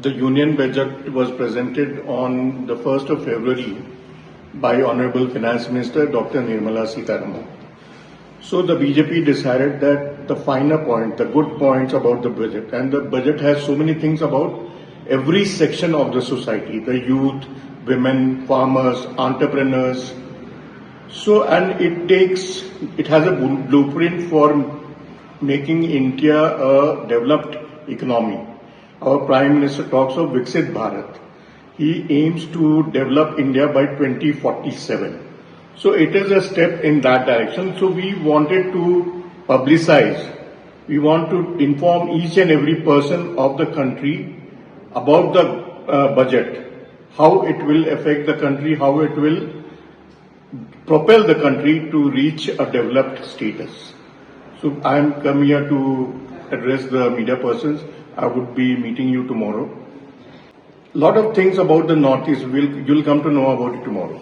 the Union Budget was presented on the 1st of February by Honorable Finance Minister Dr. Nirmala Sitharaman. So the BJP decided that the finer point, the good points about the budget, and the budget has so many things about every section of the society, the youth, women, farmers, entrepreneurs. So, and it has a blueprint for making India a developed economy. Our Prime Minister talks of Viksit Bharat. He aims to develop India by 2047. So it is a step in that direction. So we wanted to publicize, we want to inform each and every person of the country about the budget, how it will affect the country, how it will propel the country to reach a developed status. So I am come here to address the media persons. I would be meeting you tomorrow. Lot of things about the Northeast, you'll come to know about it tomorrow.